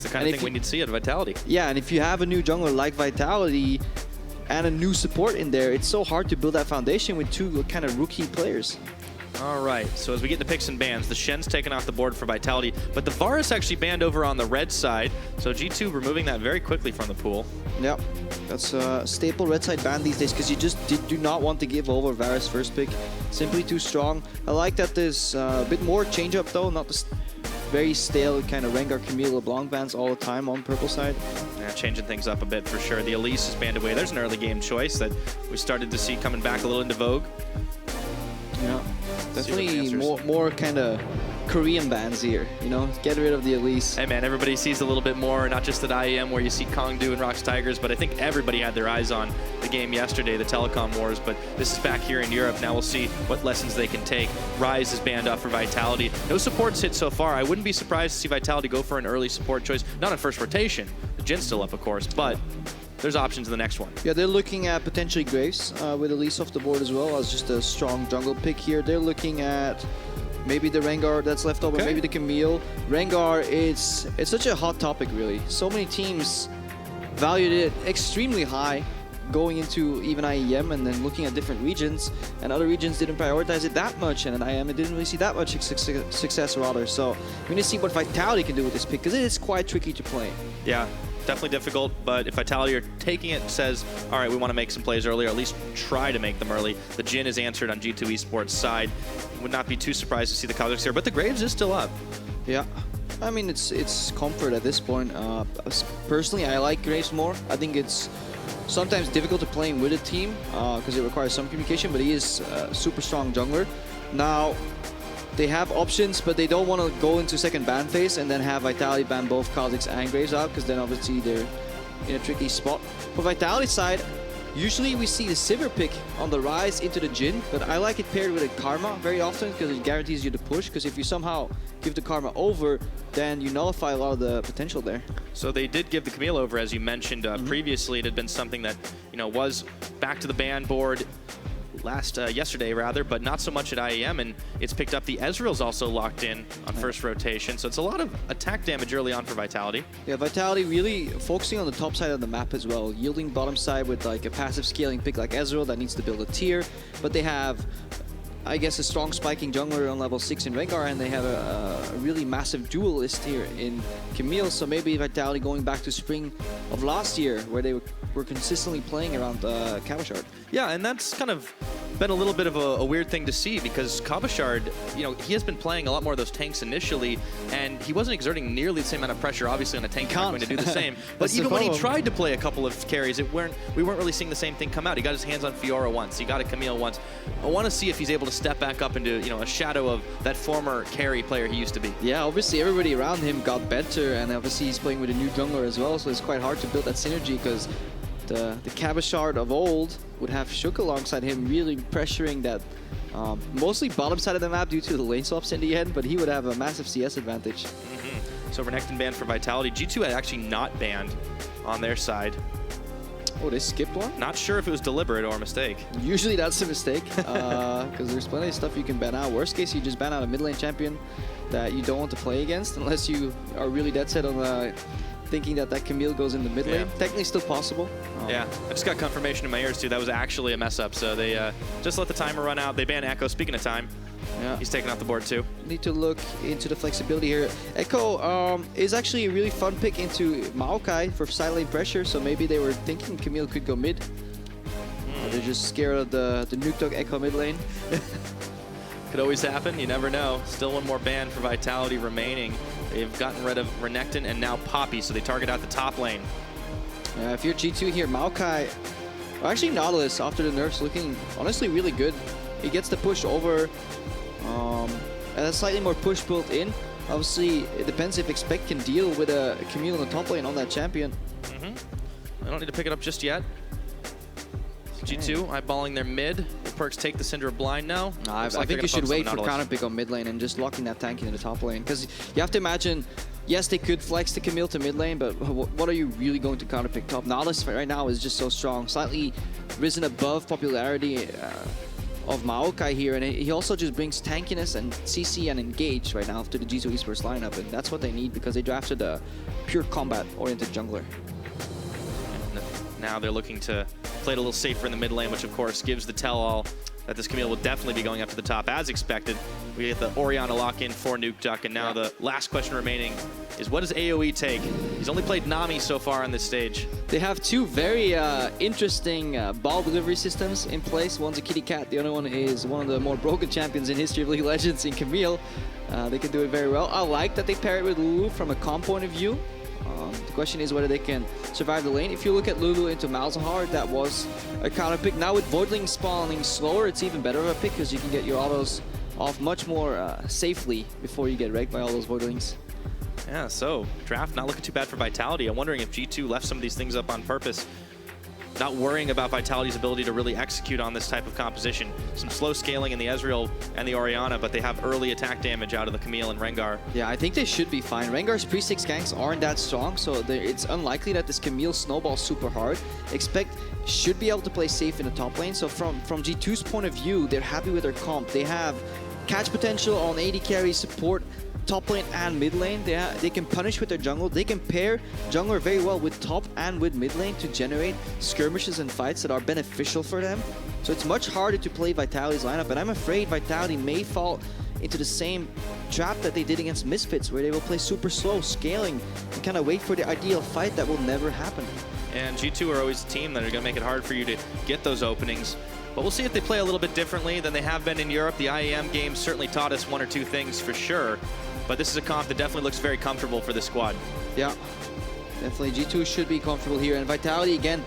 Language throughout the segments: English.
It's the kind of thing we need to see at Vitality. Yeah, and if you have a new jungler like Vitality and a new support in there, it's so hard to build that foundation with two kind of rookie players. All right, so as we get into picks and bans, the Shen's taken off the board for Vitality, but the Varus actually banned over on the red side, so G2 removing that very quickly from the pool. Yep, that's a staple red side ban these days because you just do not want to give over Varus first pick. Simply too strong. I like that there's a bit more change up though, not the very stale kind of Rengar, Camille, LeBlanc bans all the time on purple side. Yeah, changing things up a bit for sure. The Elise is banned away. There's an early game choice that we started to see coming back a little into vogue. Yeah, definitely more kind of Korean bans here, you know, get rid of the Elise. Hey man, everybody sees a little bit more, not just at IEM where you see Kongdu and Rox Tigers, but I think everybody had their eyes on the game yesterday, the Telecom Wars, but this is back here in Europe. Now we'll see what lessons they can take. Ryze is banned off for Vitality. No supports hit so far. I wouldn't be surprised to see Vitality go for an early support choice, not on first rotation. The Jhin's still up, of course, but there's options in the next one. Yeah, they're looking at potentially Graves with Elise off the board as well as just a strong jungle pick here. They're looking at maybe the Rengar that's left over, maybe the Camille. Rengar, it's such a hot topic, really. So many teams valued it extremely high going into even IEM and then looking at different regions, and other regions didn't prioritize it that much, and in IEM it didn't really see that much success rather. So we need to see what Vitality can do with this pick because it is quite tricky to play. Yeah. Definitely difficult, but if Vitality are taking it, says, all right, we want to make some plays early, or at least try to make them early. The Jhin is answered on G2 Esports side. Would not be too surprised to see the Kha'Zix here, but the Graves is still up. Yeah, I mean, it's comfort at this point. Personally, I like Graves more. I think it's sometimes difficult to play him with a team because it requires some communication, but he is a super strong jungler. Now, they have options, but they don't want to go into second ban phase and then have Vitality ban both Kha'Zix and Graves out, because then obviously they're in a tricky spot. For Vitality side, usually we see the Sivir pick on the Ryze into the Jhin, but I like it paired with a Karma very often because it guarantees you the push, because if you somehow give the Karma over, then you nullify a lot of the potential there. So they did give the Camille over, as you mentioned previously. It had been something that, you know, was back to the ban board yesterday rather, but not so much at IEM, and it's picked up. The Ezreal's also locked in on first rotation, so it's a lot of attack damage early on for Vitality. Yeah, Vitality really focusing on the top side of the map as well, yielding bottom side with like a passive scaling pick like Ezreal that needs to build a tier, but they have, I guess, a strong spiking jungler on level 6 in Rengar, and they have a really massive duelist here in Camille, so maybe Vitality going back to spring of last year where they were consistently playing around Cabochard. Yeah, and that's kind of been a little bit of a weird thing to see, because Cabochard, you know, he has been playing a lot more of those tanks initially, and he wasn't exerting nearly the same amount of pressure. Obviously, on a tank, you're not going to do the same. But even when he tried to play a couple of carries, we weren't really seeing the same thing come out. He got his hands on Fiora once, he got a Camille once. I want to see if he's able to step back up into, you know, a shadow of that former carry player he used to be. Yeah, obviously everybody around him got better, and obviously he's playing with a new jungler as well, so it's quite hard to build that synergy, because the Cabochard of old would have Shook alongside him, really pressuring that mostly bottom side of the map due to the lane swaps in the end, but he would have a massive CS advantage. So Renekton banned for Vitality. G2 had actually not banned on their side. Oh, they skipped one? Not sure if it was deliberate or a mistake. Usually that's a mistake, because there's plenty of stuff you can ban out. Worst case, you just ban out a mid lane champion that you don't want to play against, unless you are really dead set on thinking that Camille goes in the mid lane. Technically still possible. Yeah, I just got confirmation in my ears too. That was actually a mess up. So they just let the timer run out. They banned Echo. Speaking of time, he's taken off the board too. Need to look into the flexibility here. Echo is actually a really fun pick into Maokai for side lane pressure. So maybe they were thinking Camille could go mid. They're just scared of the Nukeduck Echo mid lane. Could always happen. You never know. Still one more ban for Vitality remaining. They've gotten rid of Renekton and now Poppy, so they target out the top lane. If you're G2 here, Maokai, or actually Nautilus after the nerfs, looking honestly really good. He gets the push over, and a slightly more push built in. Obviously, it depends if Expect can deal with a Camille in the top lane on that champion. I don't need to pick it up just yet. G2 eyeballing their mid. Will PerkZ take the Syndra blind now? I think you should wait for counter pick on mid lane and just locking that tank into the top lane. Because you have to imagine, yes, they could flex the Camille to mid lane, but what are you really going to counter pick top? Nautilus right now is just so strong, slightly risen above popularity of Maokai here, and he also just brings tankiness and CC and engage right now to the G2 eSports lineup, and that's what they need because they drafted a pure combat-oriented jungler. Now they're looking to play it a little safer in the mid lane, which of course gives the tell-all that this Camille will definitely be going up to the top as expected. We get the Orianna lock-in for Nukeduck, and now the last question remaining is what does AoE take? He's only played Nami so far on this stage. They have two very interesting ball delivery systems in place. One's a kitty cat, the other one is one of the more broken champions in history of League of Legends in Camille. They can do it very well. I like that they pair it with Lulu from a comp point of view. The question is whether they can survive the lane. If you look at Lulu into Malzahar, that was a counter pick. Now with Voidling spawning slower, it's even better of a pick because you can get your autos off much more safely before you get wrecked by all those Voidlings. Yeah, so draft not looking too bad for Vitality. I'm wondering if G2 left some of these things up on purpose, not worrying about Vitality's ability to really execute on this type of composition. Some slow scaling in the Ezreal and the Orianna, but they have early attack damage out of the Camille and Rengar. Yeah, I think they should be fine. Rengar's pre-6 ganks aren't that strong, so it's unlikely that this Camille snowballs super hard. Expect should be able to play safe in the top lane. So from G2's point of view, they're happy with their comp. They have catch potential on AD carry support, top lane and mid lane. They can punish with their jungle. They can pair jungler very well with top and with mid lane to generate skirmishes and fights that are beneficial for them. So it's much harder to play Vitality's lineup, and I'm afraid Vitality may fall into the same trap that they did against Misfits, where they will play super slow, scaling, and kind of wait for the ideal fight that will never happen. And G2 are always a team that are going to make it hard for you to get those openings. But we'll see if they play a little bit differently than they have been in Europe. The IEM game certainly taught us one or two things for sure. But this is a comp that definitely looks very comfortable for this squad. Yeah, definitely G2 should be comfortable here. And Vitality, again,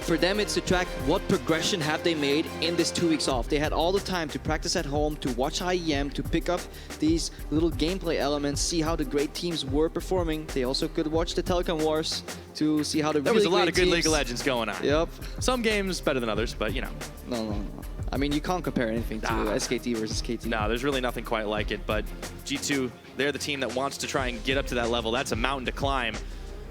for them it's to track what progression have they made in this 2 weeks off. They had all the time to practice at home, to watch IEM, to pick up these little gameplay elements, see how the great teams were performing. They also could watch the Telecom Wars to see how the There was a lot of good League of Legends going on. Yep. Some games better than others, but you know. No. I mean, you can't compare anything to SKT versus KT. No, there's really nothing quite like it, but G2, they're the team that wants to try and get up to that level. That's a mountain to climb.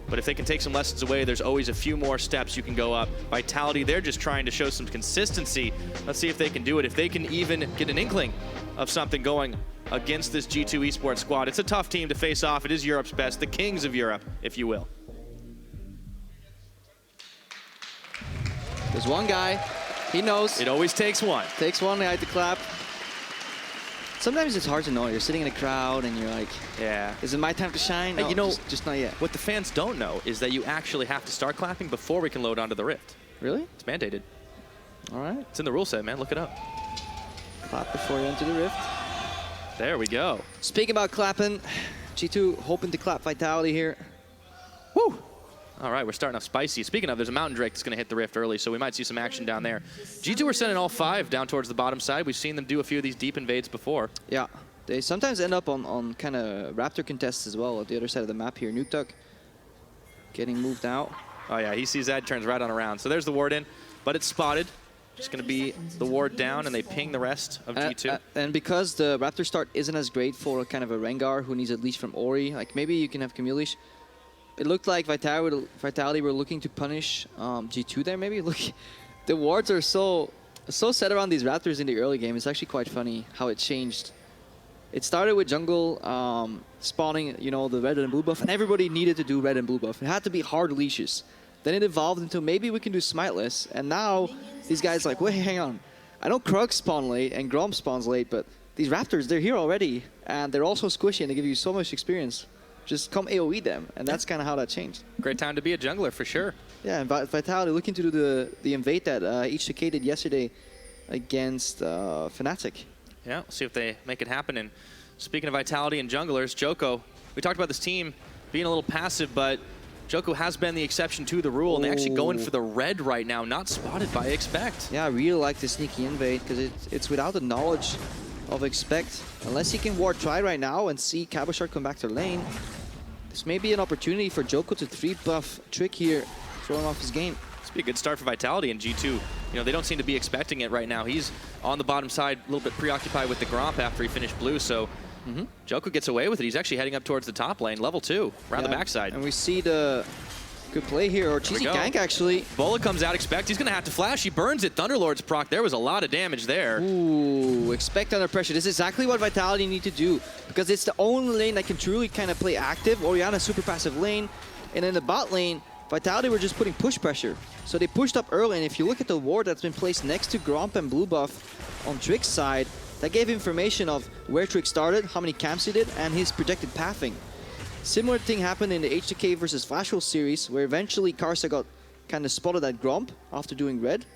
But if they can take some lessons away, there's always a few more steps you can go up. Vitality, they're just trying to show some consistency. Let's see if they can do it. If they can even get an inkling of something going against this G2 esports squad. It's a tough team to face off. It is Europe's best, the kings of Europe, if you will. There's one guy. He knows. It always takes one. Takes one guy to clap. Sometimes it's hard to know. You're sitting in a crowd and you're like, yeah, is it my time to shine? No, you know, just not yet. What the fans don't know is that you actually have to start clapping before we can load onto the Rift. Really? It's mandated. All right. It's in the rule set, man. Look it up. Clap before you enter the Rift. There we go. Speaking about clapping, G2 hoping to clap Vitality here. Woo! All right, we're starting off spicy. Speaking of, there's a Mountain Drake that's going to hit the Rift early, so we might see some action down there. G2 are sending all 5 down towards the bottom side. We've seen them do a few of these deep invades before. Yeah, they sometimes end up on kind of Raptor contests as well at the other side of the map here. Nukeduck getting moved out. Oh yeah, he sees that, turns right on around. So there's the ward in, but it's spotted. Just going to be the ward down, and they ping the rest of G2. And because the Raptor start isn't as great for kind of a Rengar who needs at least from Ori, like maybe you can have Camille. It looked like Vitality were looking to punish G2 there, maybe. Look, the wards are so set around these Raptors in the early game. It's actually quite funny how it changed. It started with jungle spawning, you know, the red and blue buff, and everybody needed to do red and blue buff. It had to be hard leashes. Then it evolved into maybe we can do smiteless, and now these guys like, wait, hang on. I know Krug spawn late and Grom spawns late, but these Raptors, they're here already, and they're also squishy and they give you so much experience. Just come AoE them, and that's kind of how that changed. Great time to be a jungler, for sure. Yeah, and Vitality looking to do the invade that HTK did yesterday against Fnatic. Yeah, we'll see if they make it happen. And speaking of Vitality and junglers, Djoko, we talked about this team being a little passive, but Djoko has been the exception to the rule, and they're actually going for the red right now, not spotted by Expect. Yeah, I really like the sneaky invade, because it's without the knowledge of Expect. Unless he can ward try right now and see Cabochard come back to lane, this may be an opportunity for Djoko to 3-buff Trick here, throwing off his game. This would be a good start for Vitality and G2. You know, they don't seem to be expecting it right now. He's on the bottom side, a little bit preoccupied with the Gromp after he finished blue, so Djoko gets away with it. He's actually heading up towards the top lane, level 2, around the backside. And we see the Good play here, or cheesy gank actually. Bola comes out, Expect, he's gonna have to flash, he burns it, Thunderlord's proc, there was a lot of damage there. Ooh, Expect under pressure. This is exactly what Vitality need to do, because it's the only lane that can truly kind of play active. Orianna super passive lane, and in the bot lane, Vitality were just putting push pressure. So they pushed up early, and if you look at the ward that's been placed next to Gromp and Blue Buff on Trick's side, that gave information of where Trick started, how many camps he did, and his projected pathing. Similar thing happened in the H2K versus Flash Wolf series, where eventually Karsa got kind of spotted at Gromp after doing red.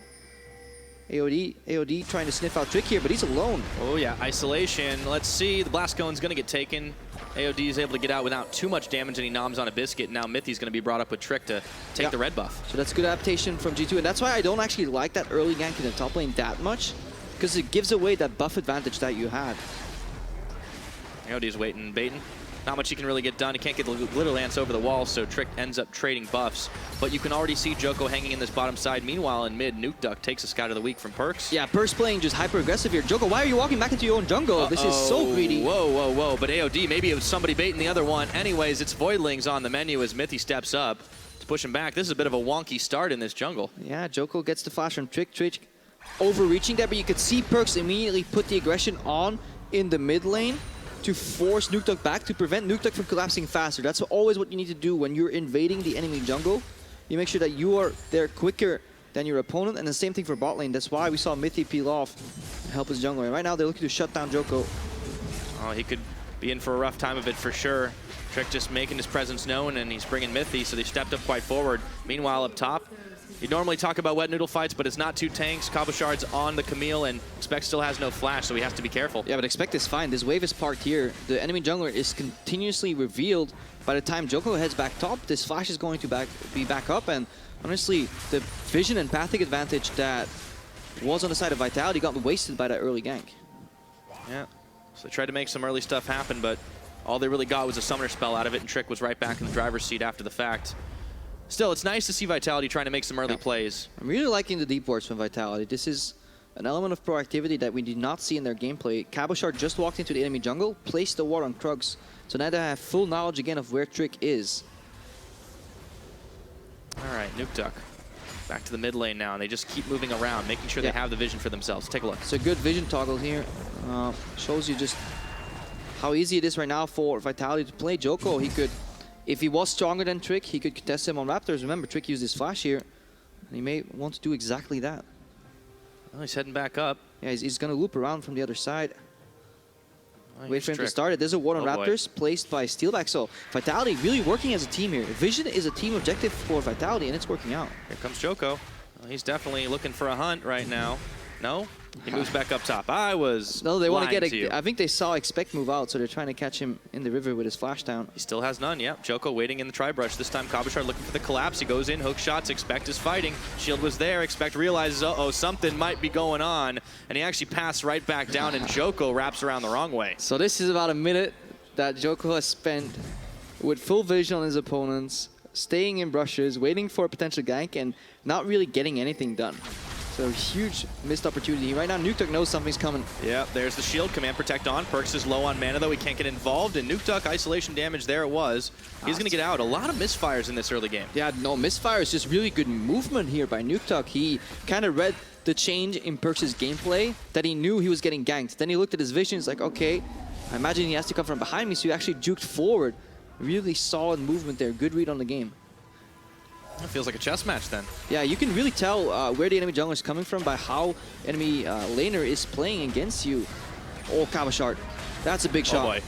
AOD trying to sniff out Trick here, but he's alone. Oh yeah, isolation. Let's see, the Blast Cone's gonna get taken. AOD is able to get out without too much damage, and he noms on a biscuit. Now Mithy's gonna be brought up with Trick to take the red buff. So that's good adaptation from G2, and that's why I don't actually like that early gank in the top lane that much, because it gives away that buff advantage that you had. AOD's waiting, baiting. Not much he can really get done. He can't get the Glitter Lance over the wall, so Trick ends up trading buffs. But you can already see Djoko hanging in this bottom side. Meanwhile, in mid, Nukeduck takes a Scout of the Week from PerkZ. Yeah, PerkZ playing just hyper-aggressive here. Djoko, why are you walking back into your own jungle? This is so greedy. Whoa, whoa, whoa. But AOD, maybe it was somebody baiting the other one. Anyways, it's Voidlings on the menu as Mithy steps up to push him back. This is a bit of a wonky start in this jungle. Yeah, Djoko gets the flash from Trick. Trick overreaching there, but you could see PerkZ immediately put the aggression on in the mid lane to force Nukeduck back, to prevent Nukeduck from collapsing faster. That's always what you need to do when you're invading the enemy jungle. You make sure that you are there quicker than your opponent, and the same thing for bot lane. That's why we saw Mithy peel off and help his jungler. And right now they're looking to shut down Djoko. Oh, he could be in for a rough time of it for sure. Trick just making his presence known, and he's bringing Mithy, so they stepped up quite forward. Meanwhile, up top, you normally talk about wet noodle fights, but it's not two tanks. Cabochard's on the Camille, and Expect still has no flash, so he has to be careful. Yeah, but Expect is fine. This wave is parked here. The enemy jungler is continuously revealed. By the time Djoko heads back top, this flash is going to be back up, and honestly, the vision and pathing advantage that was on the side of Vitality got wasted by that early gank. Yeah, so they tried to make some early stuff happen, but all they really got was a summoner spell out of it, and Trick was right back in the driver's seat after the fact. Still, it's nice to see Vitality trying to make some early plays. I'm really liking the deep wards from Vitality. This is an element of proactivity that we did not see in their gameplay. Cabochard just walked into the enemy jungle, placed the ward on KRUGZ, so now they have full knowledge again of where Trick is. All right, Nukeduck back to the mid lane now, and they just keep moving around, making sure they have the vision for themselves. Take a look. It's a good vision toggle here. Shows you just how easy it is right now for Vitality to play. Djoko, he could, if he was stronger than Trick, he could contest him on Raptors. Remember, Trick used his flash here, and he may want to do exactly that. Well, he's heading back up. Yeah, he's going to loop around from the other side. Oh, wait for him to start it. There's a ward on Raptors placed by Steelback. So Vitality really working as a team here. Vision is a team objective for Vitality, and it's working out. Here comes Djoko. Well, he's definitely looking for a hunt right now. No? He moves back up top. I was No, they want to get you. I think they saw Expect move out, so they're trying to catch him in the river with his flash down. He still has none, yep. Djoko waiting in the tri-brush. This time Cabochard looking for the collapse. He goes in, hook shots. Expect is fighting. Shield was there. Expect realizes, uh-oh, something might be going on. And he actually passed right back down, and Djoko wraps around the wrong way. So this is about a minute that Djoko has spent with full vision on his opponents, staying in brushes, waiting for a potential gank, and not really getting anything done. So huge missed opportunity. Right now, Nukeduck knows something's coming. Yeah, there's the shield. Command Protect on. PerkZ is low on mana, though. He can't get involved. And Nukeduck, isolation damage, there it was. He's going to get out. A lot of misfires in this early game. Yeah, no, misfire is just really good movement here by Nukeduck. He kind of read the change in PerkZ's gameplay, that he knew he was getting ganked. Then he looked at his vision. He's like, okay, I imagine he has to come from behind me, so he actually juked forward. Really solid movement there. Good read on the game. It feels like a chess match then. Yeah, you can really tell where the enemy jungler is coming from by how enemy laner is playing against you. Oh, Cabochard. That's a big shot. Oh boy.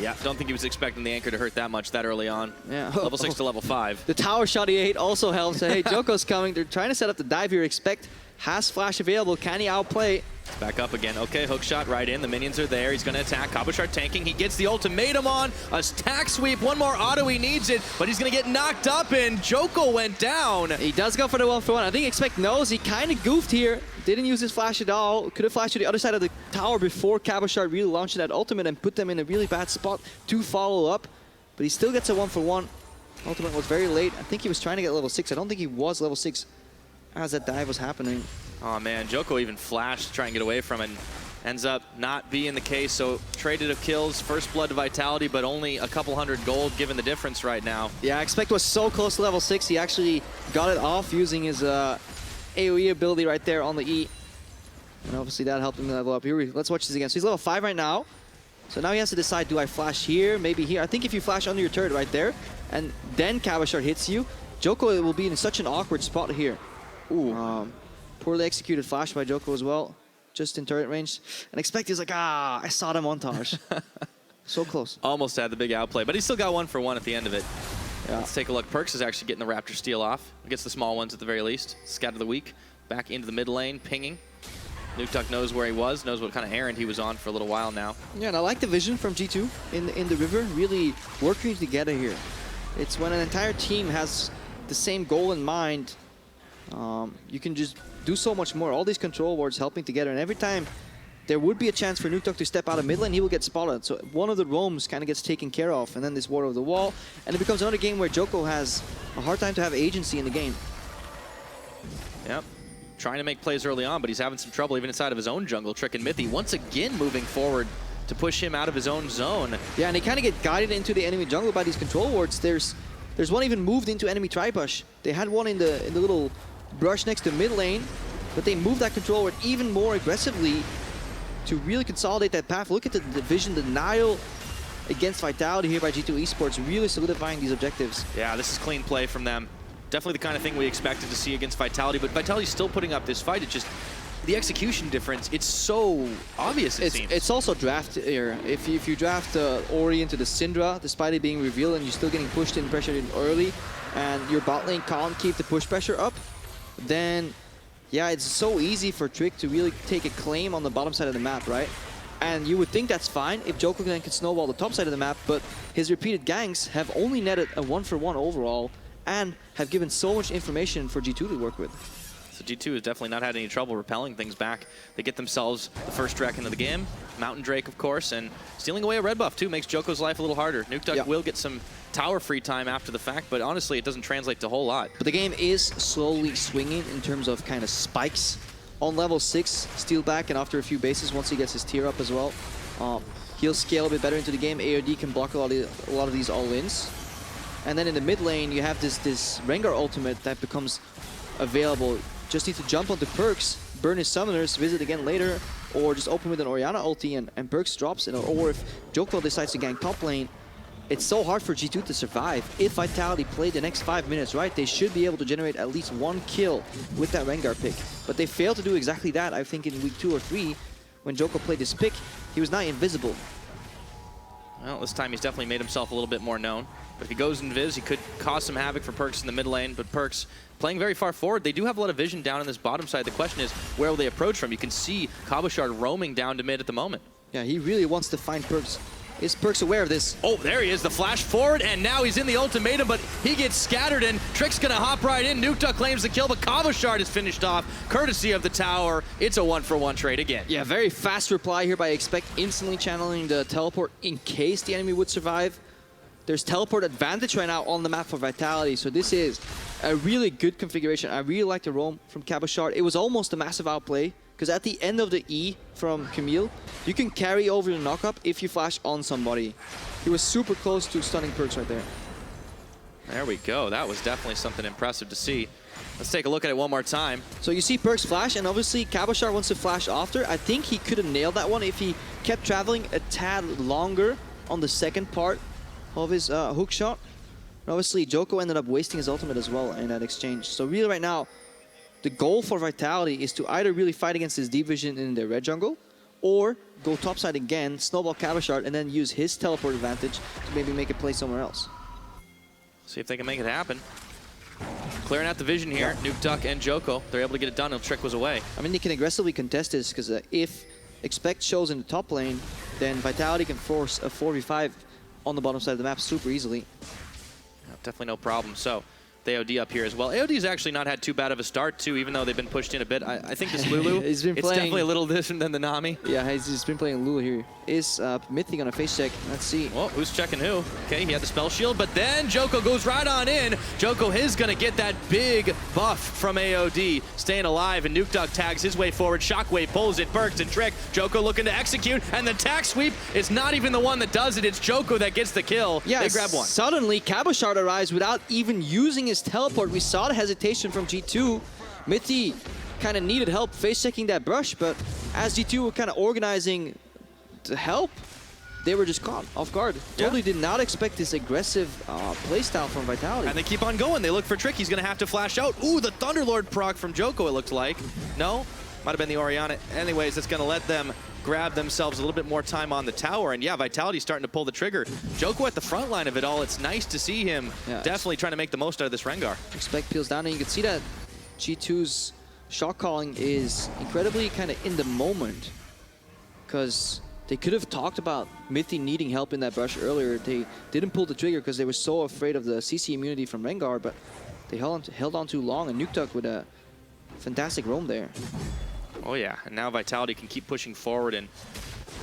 Yeah, don't think he was expecting the anchor to hurt that much that early on. Yeah. Level 6 to level 5. The tower shot he ate also helps. Hey, Djoko's coming. They're trying to set up the dive here. Expect has flash available. Can he outplay? Back up again. Okay, hook shot right in. The minions are there. He's going to attack. Cabochard tanking. He gets the ultimatum on. A tack sweep. One more auto. He needs it, but he's going to get knocked up, and Djoko went down. He does go for the 1-for-1. I think Expect knows. He kind of goofed here. Didn't use his flash at all. Could have flashed to the other side of the tower before Cabochard really launched that ultimate and put them in a really bad spot to follow up. But he still gets a 1-for-1. Ultimate was very late. I think he was trying to get level 6. I don't think he was level 6 as that dive was happening. Oh man, Djoko even flashed to try and get away from it. ends up not being the case. So traded of kills, first blood to Vitality, but only a couple hundred gold given the difference right now. Yeah, Expect was so close to level 6. He actually got it off using his AoE ability right there on the E. And obviously that helped him level up. Here, let's watch this again. So he's level 5 right now. So now he has to decide, do I flash here, maybe here? I think if you flash under your turret right there, and then Cabochard hits you, Djoko will be in such an awkward spot here. Ooh. Poorly executed flash by Djoko as well, just in turret range. And Expect is like, I saw the montage. So close. Almost had the big outplay, but he still got 1 for 1 at the end of it. Yeah. Let's take a look. PerkZ is actually getting the Raptor steal off. Gets the small ones at the very least. Scat of the week. Back into the mid lane, pinging. Nukeduck knows where he was, knows what kind of errand he was on for a little while now. Yeah, and I like the vision from G2 in the river, really working together here. It's when an entire team has the same goal in mind, you can just do so much more. All these control wards helping together, and every time there would be a chance for Nukeduck to step out of mid lane, he will get spotted. So one of the roams kind of gets taken care of, and then this ward over the wall, and it becomes another game where Djoko has a hard time to have agency in the game. Yep. Trying to make plays early on, but he's having some trouble even inside of his own jungle. Trick and Mithy once again moving forward to push him out of his own zone. Yeah, and they kind of get guided into the enemy jungle by these control wards. There's one even moved into enemy tri-bush. They had one in the little brush next to mid lane, but they moved that control ward even more aggressively to really consolidate that path. Look at the division denial against Vitality here by G2 Esports, really solidifying these objectives. Yeah, this is clean play from them. Definitely the kind of thing we expected to see against Vitality, but Vitality's still putting up this fight. It's just the execution difference, it's so obvious, it seems. It's also draft here. If you draft Ori into the Syndra, despite it being revealed and you're still getting pushed in, pressured in early, and your bot lane can't keep the push pressure up, then yeah, it's so easy for Trick to really take a claim on the bottom side of the map, right? And you would think that's fine if Djoko then can snowball the top side of the map, but his repeated ganks have only netted a 1-for-1 overall and have given so much information for G2 to work with. So G2 has definitely not had any trouble repelling things back. They get themselves the first Drake into the game. Mountain Drake, of course, and stealing away a red buff, too, makes Djoko's life a little harder. Nukeduck will get some tower free time after the fact, but honestly, it doesn't translate to a whole lot. But the game is slowly swinging in terms of kind of spikes. On level 6, Steelback, and after a few bases, once he gets his tier up as well, he'll scale a bit better into the game. AOD can block a lot of these all-ins. And then in the mid lane, you have this Rengar ultimate that becomes available. Just need to jump onto PerkZ, burn his summoners, visit again later, or just open with an Orianna ulti and PerkZ drops it. Or if Djoko decides to gank top lane, it's so hard for G2 to survive. If Vitality play the next 5 minutes right, they should be able to generate at least 1 kill with that Rengar pick. But they failed to do exactly that, I think, in week 2 or 3. When Djoko played this pick, he was not invisible. Well, this time he's definitely made himself a little bit more known. But if he goes invis, he could cause some havoc for PerkZ in the mid lane. But PerkZ playing very far forward. They do have a lot of vision down in this bottom side. The question is, where will they approach from? You can see Cabochard roaming down to mid at the moment. Yeah, he really wants to find PerkZ. Is PerkZ aware of this? Oh, there he is, the flash forward, and now he's in the ultimatum, but he gets scattered, and Trick's gonna hop right in. Nukeduck claims the kill, but Cabochard is finished off, courtesy of the tower. It's a 1-for-1 trade again. Yeah, very fast reply here by Expect, instantly channeling the teleport in case the enemy would survive. There's teleport advantage right now on the map for Vitality, so this is a really good configuration. I really like the roam from Cabochard. It was almost a massive outplay, because at the end of the E from Camille, you can carry over the knock-up if you flash on somebody. He was super close to stunning PerkZ right there. There we go. That was definitely something impressive to see. Let's take a look at it one more time. So you see PerkZ flash, and obviously Cabochard wants to flash after. I think he could have nailed that one if he kept traveling a tad longer on the second part of his hook shot. And obviously, Djoko ended up wasting his ultimate as well in that exchange. So really right now, the goal for Vitality is to either really fight against this deep vision in the red jungle, or go topside again, snowball Cabochard, and then use his teleport advantage to maybe make a play somewhere else. See if they can make it happen. Clearing out the vision here, Nukeduck and Djoko, they're able to get it done, and Trick was away. I mean, they can aggressively contest this, because if Expect shows in the top lane, then Vitality can force a 4v5 on the bottom side of the map super easily. Definitely no problem. So the AOD up here as well. AOD's actually not had too bad of a start, too, even though they've been pushed in a bit. I think this Lulu, it's definitely a little different than the Nami. Yeah, he's been playing Lulu here. Is Mithy gonna face check? Let's see. Well, who's checking who? Okay, he had the spell shield, but then Djoko goes right on in. Djoko is gonna get that big buff from AOD, staying alive, and Nukeduck tags his way forward. Shockwave pulls it, PerkZ and Trick. Djoko looking to execute, and the tag sweep is not even the one that does it. It's Djoko that gets the kill. Yeah, they grab one. Suddenly, Cabochard arrives without even using his teleport. We saw the hesitation from G2. Mithy kind of needed help face-checking that brush, but as G2 were kind of organizing to help, they were just caught off guard. Totally did not expect this aggressive playstyle from Vitality. And they keep on going. They look for Trick. He's going to have to flash out. Ooh, the Thunderlord proc from Djoko, it looks like. No? Might have been the Orianna. Anyways, it's going to let them grab themselves a little bit more time on the tower. And yeah, Vitality's starting to pull the trigger. Djoko at the front line of it all. It's nice to see him definitely trying to make the most out of this Rengar. Expect peels down, and you can see that G2's shot calling is incredibly kind of in the moment, because they could have talked about Mithy needing help in that brush earlier. They didn't pull the trigger because they were so afraid of the CC immunity from Rengar, but they held on too long, and Nukeduck with a fantastic roam there. Oh yeah, and now Vitality can keep pushing forward and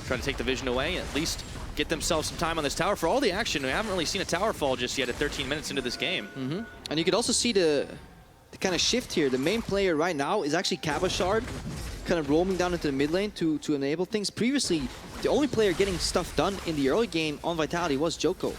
try to take the vision away, and at least get themselves some time on this tower. For all the action, we haven't really seen a tower fall just yet at 13 minutes into this game. And you could also see the kind of shift here. The main player right now is actually Cabochard, kind of roaming down into the mid lane to enable things. Previously, the only player getting stuff done in the early game on Vitality was Djoko.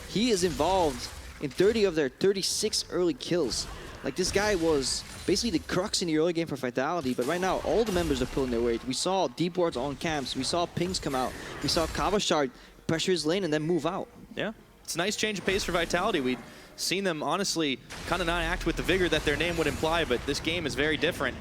He is involved in 30 of their 36 early kills. Like, this guy was basically the crux in the early game for Vitality, but right now, all the members are pulling their weight. We saw deep wards on camps, we saw pings come out, we saw Cabochard pressure his lane and then move out. Yeah, it's a nice change of pace for Vitality. We'd seen them, honestly, kind of not act with the vigor that their name would imply, but this game is very different.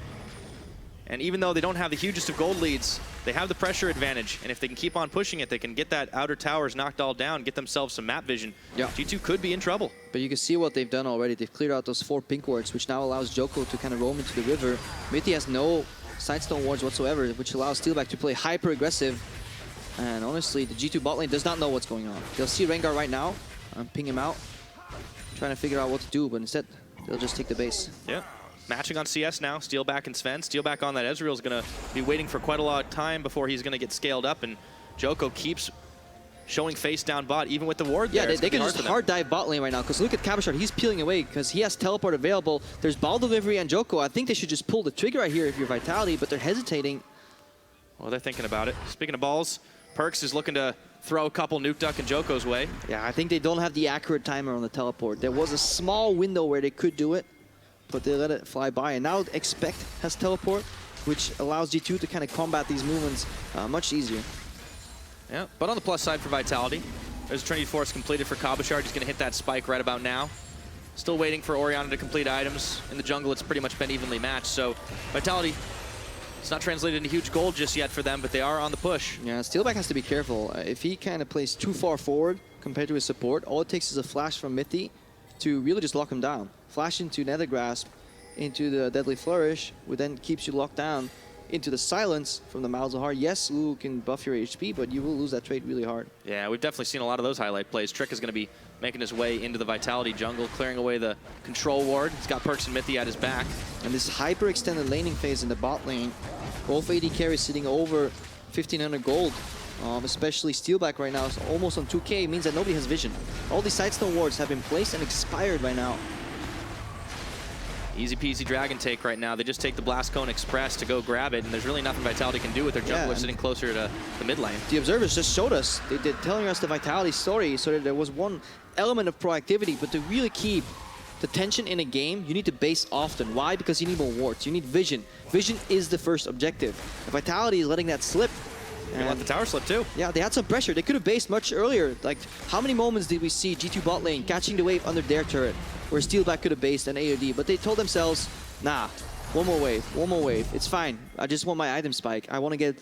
And even though they don't have the hugest of gold leads, they have the pressure advantage, and if they can keep on pushing it, they can get that outer towers knocked all down, get themselves some map vision. Yeah. G2 could be in trouble. But you can see what they've done already. They've cleared out those 4 pink wards, which now allows Djoko to kind of roam into the river. Mithy has no sidestone wards whatsoever, which allows Steelback to play hyper-aggressive. And honestly, the G2 bot lane does not know what's going on. They'll see Rengar right now, ping him out, trying to figure out what to do, but instead, they'll just take the base. Yeah. Matching on CS now, Steelback and Zven. Steelback on that Ezreal is going to be waiting for quite a lot of time before he's going to get scaled up, and Djoko keeps showing face down bot, even with the ward there. Yeah, they can just hard dive bot lane right now, because look at Cabochard, he's peeling away because he has teleport available. There's ball delivery and Djoko. I think they should just pull the trigger right here if you're Vitality, but they're hesitating. Well, they're thinking about it. Speaking of balls, PerkZ is looking to throw a couple Nukeduck and Djoko's way. Yeah, I think they don't have the accurate timer on the teleport. There was a small window where they could do it, but they let it fly by. And now Expect has teleport, which allows G2 to kind of combat these movements much easier. Yeah, but on the plus side for Vitality, there's Trinity Force completed for Cabochard. He's going to hit that spike right about now. Still waiting for Orianna to complete items. In the jungle, it's pretty much been evenly matched. So Vitality, it's not translated into huge gold just yet for them, but they are on the push. Yeah, Steelback has to be careful. If he kind of plays too far forward compared to his support, all it takes is a flash from Mithy to really just lock him down. Flash into Nether Grasp, into the Deadly Flourish, which then keeps you locked down into the silence from the Malzahar. Yes, Lulu can buff your HP, but you will lose that trade really hard. Yeah, we've definitely seen a lot of those highlight plays. Trick is going to be making his way into the Vitality jungle, clearing away the control ward. He's got PerkZ and Mithy at his back. And this hyper-extended laning phase in the bot lane, both AD carries sitting over 1,500 gold. Especially Steelback right now is almost on 2K. It means that nobody has vision. All these sidestone wards have been placed and expired right now. Easy peasy dragon take right now. They just take the Blast Cone Express to go grab it, and there's really nothing Vitality can do with their jungler sitting closer to the mid lane. The observers just showed us, they're telling us the Vitality story, so that there was one element of proactivity, but to really keep the tension in a game, you need to base often. Why? Because you need more wards. You need vision. Vision is the first objective. The Vitality is letting that slip. They let the tower slip too. Yeah, they had some pressure. They could have based much earlier. Like, how many moments did we see G2 bot lane catching the wave under their turret, where Steelback could have based an AOD, but they told themselves, nah, one more wave, it's fine. I just want my item spike. I want to get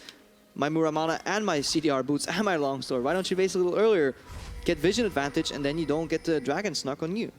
my Muramana and my CDR boots and my longsword. Why don't you base a little earlier, get vision advantage, and then you don't get the dragon snuck on you.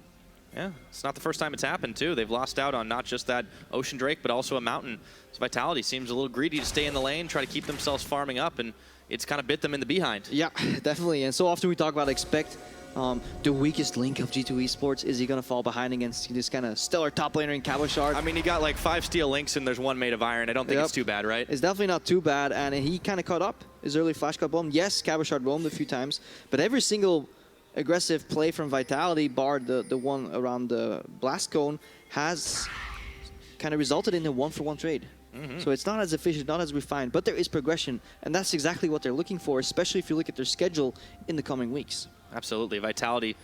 Yeah, it's not the first time it's happened too. They've lost out on not just that Ocean Drake, but also a Mountain. So Vitality seems a little greedy to stay in the lane, try to keep themselves farming up, and it's kind of bit them in the behind. Yeah, definitely. And so often we talk about Expect The weakest link of G2 Esports, is he going to fall behind against this kind of stellar top laner in Cabochard? I mean, he got like 5 steel links and there's 1 made of iron. I don't think it's too bad, right? It's definitely not too bad, and he kind of caught up. His early flash got bombed. Yes, Cabochard roamed a few times, but every single aggressive play from Vitality, bar the one around the blast cone, has kind of resulted in a 1-for-1 trade. So it's not as efficient, not as refined, but there is progression, and that's exactly what they're looking for, especially if you look at their schedule in the coming weeks. Absolutely. Vitality,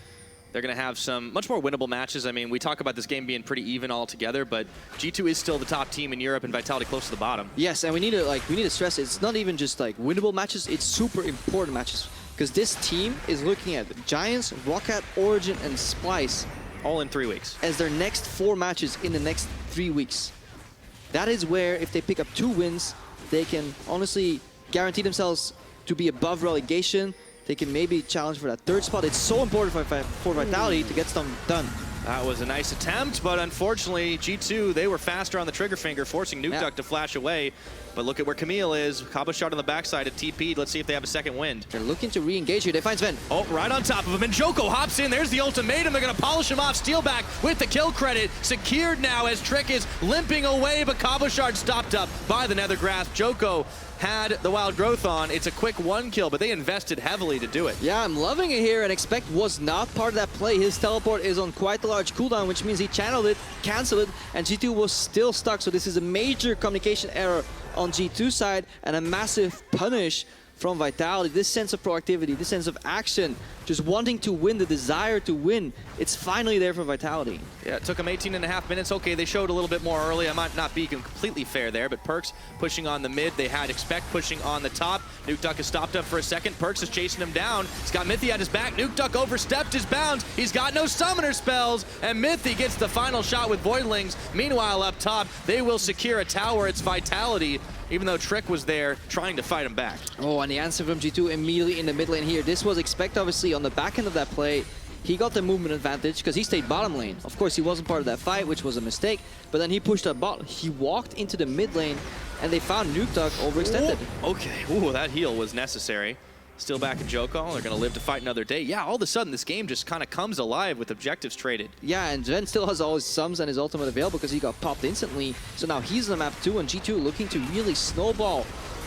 they're going to have some much more winnable matches. I mean, we talk about this game being pretty even altogether, but G2 is still the top team in Europe and Vitality close to the bottom. Yes, and we need to stress it's not even just like winnable matches, it's super important matches. Because this team is looking at Giants, Roccat, Origin, and Splice all in 3 weeks as their next 4 matches in the next 3 weeks. That is where, if they pick up 2 wins, they can honestly guarantee themselves to be above relegation. They can maybe challenge for that 3rd spot. It's so important for Vitality to get stuff done. That was a nice attempt, but unfortunately, G2, they were faster on the trigger finger, forcing Nukeduck to flash away. But look at where Camille is. Cabochard on the backside at TP'd. Let's see if they have a second wind. They're looking to re-engage here. They find Zven. Oh, right on top of him. And Djoko hops in. There's the ultimatum. They're going to polish him off. Steelback with the kill credit. Secured now as Trick is limping away, but Cabochard stopped up by the nether grasp. Djoko had the wild growth on. It's a quick 1 kill, but they invested heavily to do it. Yeah, I'm loving it here, and Expect was not part of that play. His teleport is on quite a large cooldown, which means he channeled it, canceled it, and G2 was still stuck. So this is a major communication error on G2 side and a massive punish from Vitality. This sense of proactivity, this sense of action, just wanting to win, the desire to win, it's finally there for Vitality. Yeah, it took them 18.5 minutes. Okay, they showed a little bit more early. I might not be completely fair there, but PerkZ pushing on the mid. They had Expect pushing on the top. Nukeduck has stopped up for a second. PerkZ is chasing him down. He's got Mithy at his back. Nukeduck overstepped his bounds. He's got no summoner spells, and Mithy gets the final shot with Voidlings. Meanwhile, up top, they will secure a tower. It's Vitality, even though Trick was there trying to fight him back. Oh, and the answer from G2 immediately in the mid lane here. This was Expect, obviously, on the back end of that play. He got the movement advantage because he stayed bottom lane. Of course, he wasn't part of that fight, which was a mistake, but then he pushed up bot. He walked into the mid lane, and they found Nukeduck overextended. Ooh, okay, ooh, that heal was necessary. Steelback and Djoko, they're going to live to fight another day. Yeah, all of a sudden, this game just kind of comes alive with objectives traded. Yeah, and Zven still has all his sums and his ultimate available because he got popped instantly. So now he's on the map too, and G2 looking to really snowball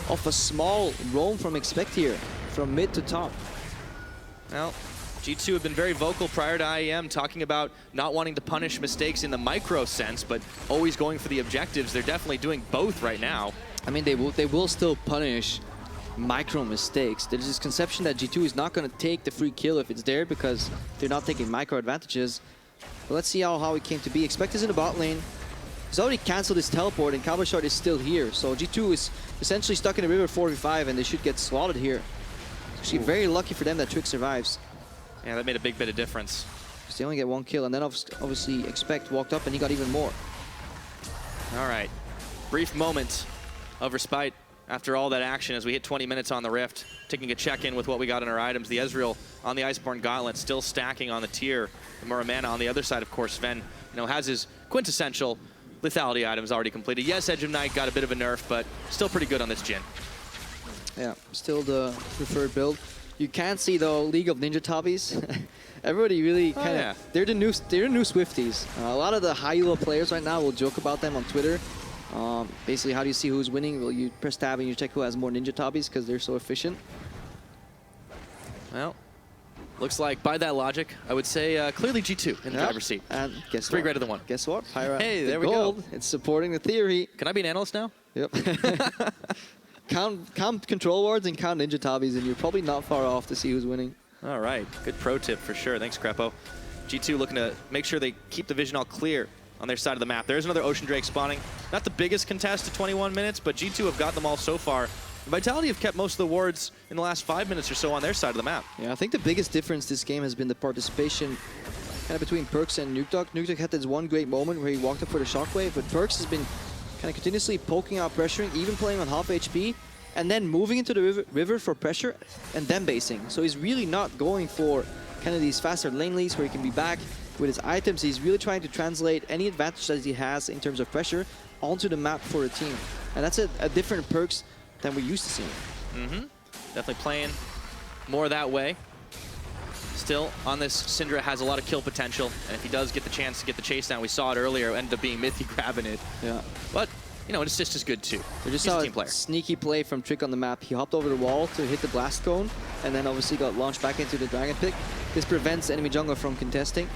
off a small roam from Expect here, from mid to top. Well, G2 have been very vocal prior to IEM, talking about not wanting to punish mistakes in the micro sense, but always going for the objectives. They're definitely doing both right now. I mean, they will still punish micro mistakes. There's this conception that G2 is not going to take the free kill if it's there because they're not taking micro advantages. But let's see how it came to be. Expect is in the bot lane. He's already cancelled his teleport, and Cabochard is still here. So G2 is essentially stuck in the river 4v5, and they should get slaughtered here. It's actually very lucky for them that Trick survives. Yeah, that made a big bit of difference. Because they only get 1 kill, and then obviously Expect walked up, and he got even more. All right. Brief moment of respite after all that action as we hit 20 minutes on the Rift. Taking a check-in with what we got in our items. The Ezreal on the Iceborne Gauntlet still stacking on the tier. The Orianna on the other side, of course, Zven, has his quintessential lethality items already completed. Yes, Edge of Night got a bit of a nerf, but still pretty good on this Jhin. Yeah, still the preferred build. You can see, though, League of Ninja Tobbies. Everybody really kind of... They're the new Swifties. A lot of the high elo players right now will joke about them on Twitter. Basically, how do you see who's winning? Well, you press tab and you check who has more Ninja Tobbies because they're so efficient. Well, looks like by that logic, I would say clearly G2 in the driver's seat. And guess 3 what? greater than 1. Guess what? Pyra, hey, there we go. It's supporting the theory. Can I be an analyst now? Yep. count control wards and count Ninja Tobbies, and you're probably not far off to see who's winning. All right, good pro tip for sure. Thanks, Krepo. G2 looking to make sure they keep the vision all clear on their side of the map. There's another Ocean Drake spawning. Not the biggest contest at 21 minutes, but G2 have got them all so far. Vitality have kept most of the wards in the last 5 minutes or so on their side of the map. Yeah, I think the biggest difference this game has been the participation kind of between PerkZ and Nukeduck. Nukeduck had this one great moment where he walked up for the shockwave, but PerkZ has been kind of continuously poking out, pressuring, even playing on half HP, and then moving into the river for pressure and then basing. So he's really not going for kind of these faster lane leads where he can be back with his items. He's really trying to translate any advantage that he has in terms of pressure onto the map for a team. And that's a different PerkZ than we're used to seeing. Definitely playing more that way. Still, on this, Syndra has a lot of kill potential, and if he does get the chance to get the chase down, we saw it earlier, it ended up being Mithy grabbing it. Yeah. But, you know, it's just as good too. We just He's saw a team player. Sneaky play from Trick on the map. He hopped over the wall to hit the blast cone, and then obviously got launched back into the Dragon Pick. This prevents enemy jungler from contesting.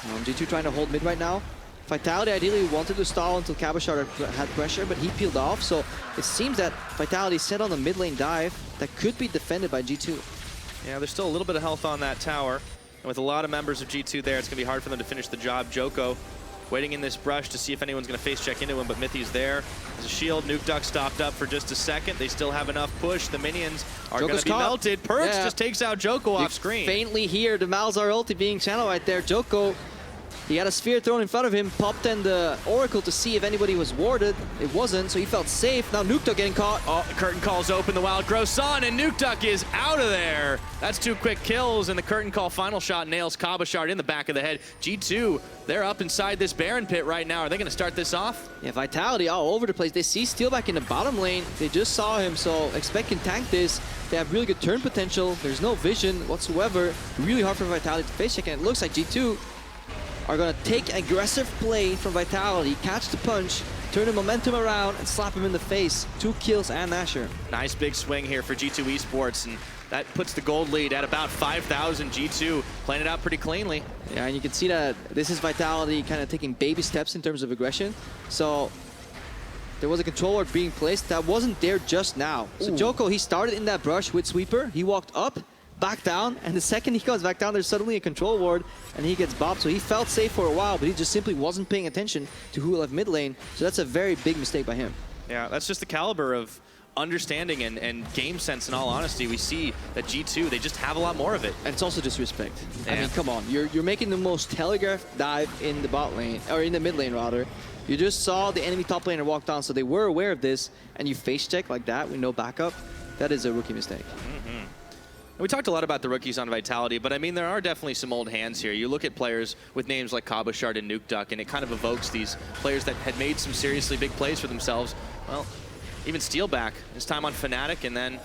G2 trying to hold mid right now. Vitality ideally wanted to stall until Cabochard had pressure, but he peeled off, so it seems that Vitality set on a mid lane dive that could be defended by G2. Yeah, there's still a little bit of health on that tower. And with a lot of members of G2 there, it's going to be hard for them to finish the job. Djoko waiting in this brush to see if anyone's going to face check into him, but Mithy's there. There's a shield. Nukeduck stopped up for just a second. They still have enough push. The minions are going to be melted. PerkZ just takes out Djoko off screen. Faintly hear the Malzahar ulti being channeled right there. Djoko, he had a sphere thrown in front of him, popped in the Oracle to see if anybody was warded. It wasn't, so he felt safe. Now Nukeduck getting caught. Oh, the curtain call's open, the wild grows on, and Nukeduck is out of there. That's 2 quick kills, and the curtain call final shot nails Cabochard in the back of the head. G2, they're up inside this Baron pit right now. Are they going to start this off? Yeah, Vitality all over the place. They see Steelback in the bottom lane. They just saw him, so expect can tank this. They have really good turn potential. There's no vision whatsoever. Really hard for Vitality to face check, and it looks like G2 are going to take aggressive play from Vitality, catch the punch, turn the momentum around, and slap him in the face. 2 kills and Asher. Nice big swing here for G2 Esports, and that puts the gold lead at about 5,000. G2 playing it out pretty cleanly. Yeah, and you can see that this is Vitality kind of taking baby steps in terms of aggression. So there was a control ward being placed that wasn't there just now. So Djoko, he started in that brush with Sweeper. He walked up, back down, and the second he goes back down, there's suddenly a control ward, and he gets bopped. So he felt safe for a while, but he just simply wasn't paying attention to who left mid lane. So that's a very big mistake by him. Yeah, that's just the caliber of understanding and game sense. In all honesty, we see that G2, they just have a lot more of it. And it's also disrespect. Yeah. I mean, come on. You're making the most telegraphed dive in the bot lane, or in the mid lane rather. You just saw the enemy top laner walk down, so they were aware of this, and you face check like that with no backup. That is a rookie mistake. We talked a lot about the rookies on Vitality, but I mean, there are definitely some old hands here. You look at players with names like Cabochard and Nukeduck, and it kind of evokes these players that had made some seriously big plays for themselves. Well, even Steelback, his time on Fnatic, and then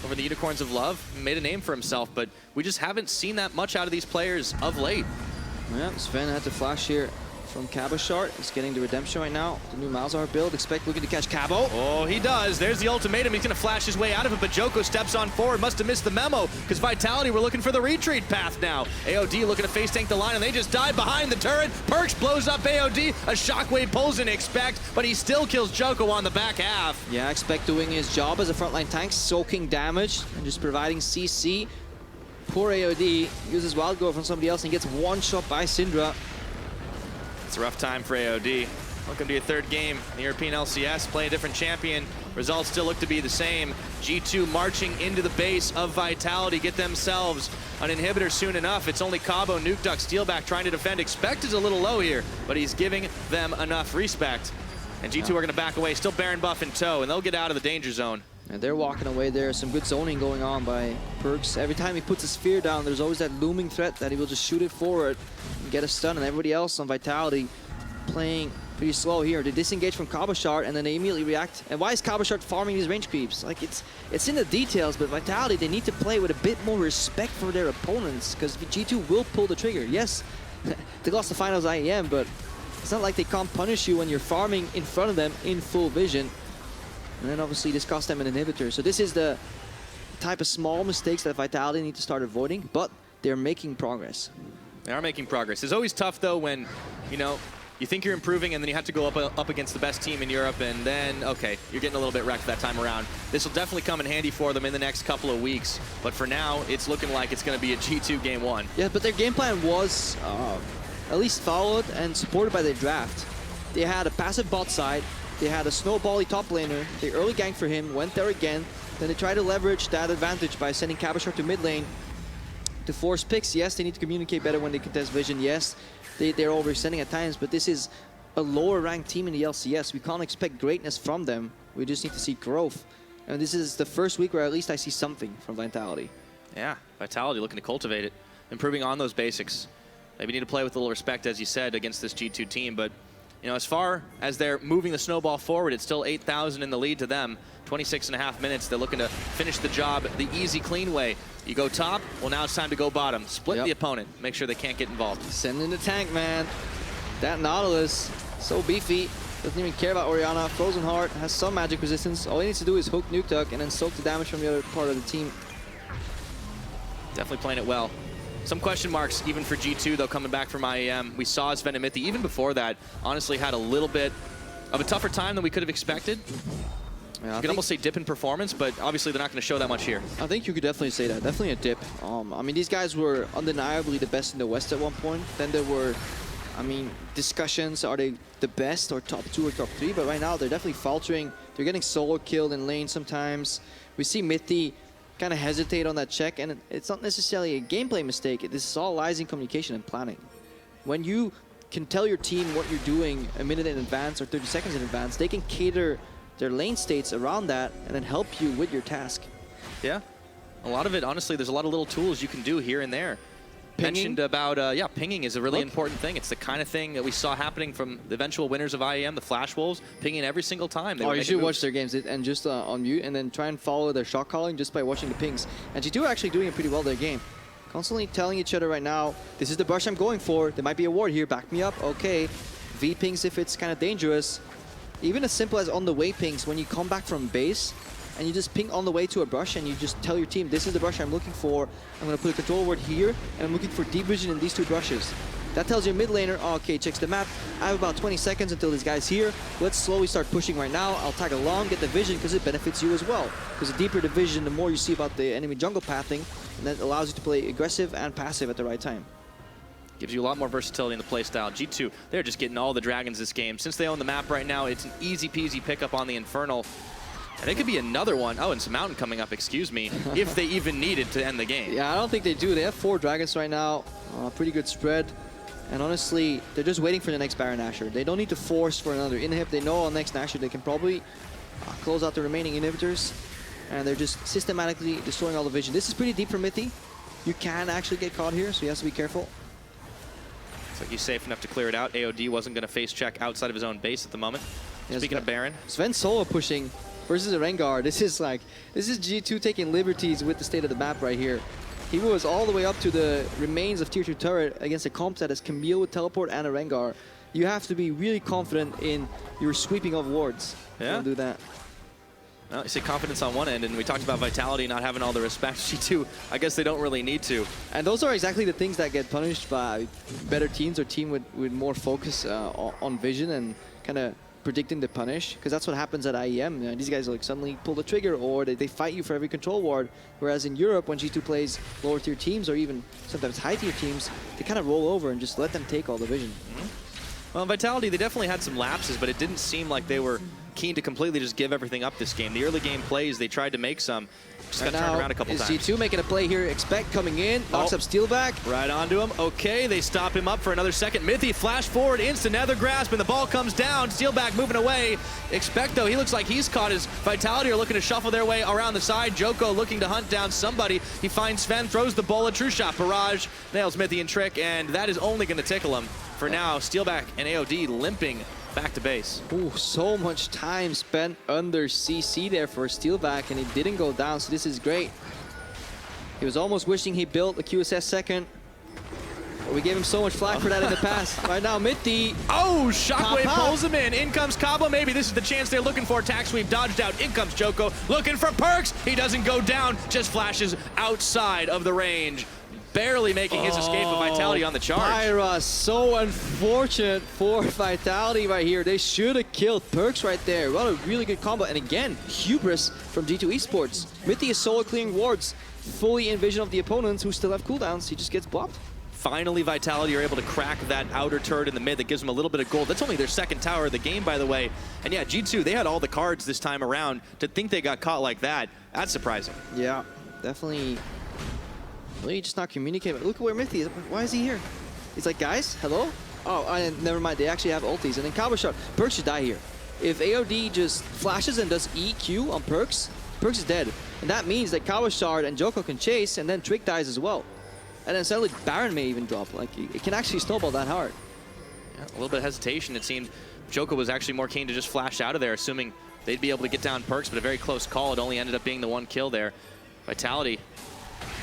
over the Unicorns of Love, made a name for himself, but we just haven't seen that much out of these players of late. Yeah, Zven had to flash here from Cabochard. He's getting the redemption right now. The new Malzahar build. Expect looking to catch Cabo. Oh, he does. There's the ultimatum. He's going to flash his way out of it, but Djoko steps on forward. Must have missed the memo, because Vitality were looking for the retreat path now. AOD looking to face tank the line, and they just dive behind the turret. PerkZ blows up AOD. A shockwave pulls in Expect, but he still kills Djoko on the back half. Yeah, Expect doing his job as a frontline tank, soaking damage and just providing CC. Poor AOD uses Wild Growth from somebody else and gets one shot by Syndra. It's a rough time for AOD. Welcome to your 3rd game in the European LCS. Play a different champion. Results still look to be the same. G2 marching into the base of Vitality. Get themselves an inhibitor soon enough. It's only Cabo, Nukeduck, Steelback trying to defend. Expect is a little low here, but he's giving them enough respect. And G2 are going to back away. Still Baron buff in tow, and they'll get out of the danger zone. And they're walking away there. Some good zoning going on by PerkZ. Every time he puts a sphere down, there's always that looming threat that he will just shoot it forward and get a stun. And everybody else on Vitality playing pretty slow here. They disengage from Cabochard and then they immediately react. And why is Cabochard farming these range creeps? Like, it's in the details, but Vitality, they need to play with a bit more respect for their opponents, because G2 will pull the trigger. Yes, they lost the finals IEM, but it's not like they can't punish you when you're farming in front of them in full vision. And then obviously this cost them an inhibitor. So this is the type of small mistakes that Vitality need to start avoiding, but they're making progress. They are making progress. It's always tough though when, you know, you think you're improving and then you have to go up against the best team in Europe, and then, okay, you're getting a little bit wrecked that time around. This will definitely come in handy for them in the next couple of weeks, but for now, it's looking like it's going to be a G2 game 1. Yeah, but their game plan was at least followed and supported by their draft. They had a passive bot side, they had a snowbally top laner, they early ganked for him, went there again, then they tried to leverage that advantage by sending Cabochard to mid lane to force picks. Yes, they need to communicate better when they contest vision. Yes, they're overextending at times, but this is a lower ranked team in the LCS. We can't expect greatness from them. We just need to see growth. And this is the first week where at least I see something from Vitality. Yeah, Vitality looking to cultivate it, improving on those basics. Maybe need to play with a little respect, as you said, against this G2 team, but you know, as far as they're moving the snowball forward, it's still 8,000 in the lead to them. 26.5 minutes. They're looking to finish the job the easy, clean way. You go top, well, now it's time to go bottom. Split the opponent. Make sure they can't get involved. Send in the tank, man. That Nautilus, so beefy. Doesn't even care about Orianna. Frozen Heart has some magic resistance. All he needs to do is hook Nukeduck and then soak the damage from the other part of the team. Definitely playing it well. Some question marks even for G2, though, coming back from IEM. We saw Zven and Mithy, even before that, honestly had a little bit of a tougher time than we could have expected. Yeah, you could almost say dip in performance, but obviously they're not going to show that much here. I think you could definitely say that. Definitely a dip. I mean, these guys were undeniably the best in the West at one point. Then there were, I mean, discussions, are they the best or top 2 or top 3? But right now they're definitely faltering. They're getting solo killed in lane sometimes. We see Mithy kind of hesitate on that check, and it's not necessarily a gameplay mistake. This all lies in communication and planning. When you can tell your team what you're doing a minute in advance or 30 seconds in advance, they can cater their lane states around that and then help you with your task. Yeah, a lot of it, honestly, there's a lot of little tools you can do here and there. Pinging? Mentioned about, yeah, pinging is a really important thing. It's the kind of thing that we saw happening from the eventual winners of IEM, the Flash Wolves, pinging every single time. They you should watch their games and just on mute and then try and follow their shot calling just by watching the pings. And G2 are actually doing it pretty well their game. Constantly telling each other right now, this is the brush I'm going for. There might be a ward here, back me up. Okay, V pings if it's kind of dangerous. Even as simple as on the way pings, when you come back from base and you just ping on the way to a brush and you just tell your team, this is the brush I'm looking for. I'm going to put a control ward here and I'm looking for deep vision in these 2 brushes. That tells your mid laner, oh, okay, checks the map. I have about 20 seconds until this guy's here. Let's slowly start pushing right now. I'll tag along, get the vision because it benefits you as well. Because the deeper the vision, the more you see about the enemy jungle pathing, and that allows you to play aggressive and passive at the right time. Gives you a lot more versatility in the playstyle. G2, they're just getting all the dragons this game. Since they own the map right now, it's an easy peasy pickup on the Infernal. And it could be another one. Oh, and some Mountain coming up, excuse me, if they even needed to end the game. Yeah, I don't think they do. They have 4 dragons right now. Pretty good spread. And honestly, they're just waiting for the next Baron Nashor. They don't need to force for another inhib. They know on next Nashor they can probably close out the remaining inhibitors. And they're just systematically destroying all the vision. This is pretty deep for Mithy. You can actually get caught here, so he has to be careful. Looks like he's safe enough to clear it out. AOD wasn't going to face check outside of his own base at the moment. Speaking of Baron. Zven solo pushing versus a Rengar. This is G2 taking liberties with the state of the map right here. He was all the way up to the remains of tier 2 turret against a comp that has Camille with teleport and a Rengar. You have to be really confident in your sweeping of wards. Yeah. Don't do that. Well, you say confidence on one end, and we talked about Vitality not having all the respect. G2, I guess they don't really need to. And those are exactly the things that get punished by better teams or team with more focus on vision and kind of predicting the punish, because that's what happens at IEM. You know, these guys like suddenly pull the trigger, or they fight you for every control ward. Whereas in Europe, when G2 plays lower tier teams or even sometimes high tier teams, they kind of roll over and just let them take all the vision. Well, Vitality, they definitely had some lapses, but it didn't seem like they were keen to completely just give everything up this game. The early game plays, they tried to make some. Just got turned around a couple times. Is G2 making a play here? Expect coming in, knocks up Steelback. Right onto him. Okay, they stop him up for another second. Mithy flash forward, instant nether grasp, and the ball comes down. Steelback moving away. Expect, though, he looks like he's caught. His Vitality are looking to shuffle their way around the side. Djoko looking to hunt down somebody. He finds Zven, throws the bullet, true shot, barrage, nails Mithy and Trick, and that is only going to tickle him. For now, Steelback and AOD limping back to base. Ooh, so much time spent under CC there for Steelback, and he didn't go down, so this is great. He was almost wishing he built the QSS second. But we gave him so much flack for that in the past. Right now, Mithy. Oh, Shockwave pulls him in. In comes Cabo. Maybe this is the chance they're looking for. Tack sweep dodged out. In comes Djoko. Looking for PerkZ. He doesn't go down. Just flashes outside of the range. Barely making his escape with Vitality on the charge. Pyra, so unfortunate for Vitality right here. They should have killed PerkZ right there. What a really good combo. And again, hubris from G2 eSports. Mithy is solo clearing wards, fully in vision of the opponents who still have cooldowns. He just gets blocked. Finally, Vitality are able to crack that outer turret in the mid that gives them a little bit of gold. That's only their second tower of the game, by the way. And yeah, G2, they had all the cards this time around. To think they got caught like that, that's surprising. Yeah, definitely. Really just not communicating. Look at where Mithy is. Why is he here? He's like, guys, hello? Oh, never mind. They actually have ultis. And then Cabochard. PerkZ should die here. If AOD just flashes and does EQ on PerkZ, PerkZ is dead. And that means that Cabochard and Djoko can chase, and then Trick dies as well. And then suddenly Baron may even drop. Like, it can actually snowball that hard. A little bit of hesitation, it seemed. Djoko was actually more keen to just flash out of there, assuming they'd be able to get down PerkZ, but a very close call. It only ended up being the one kill there. Vitality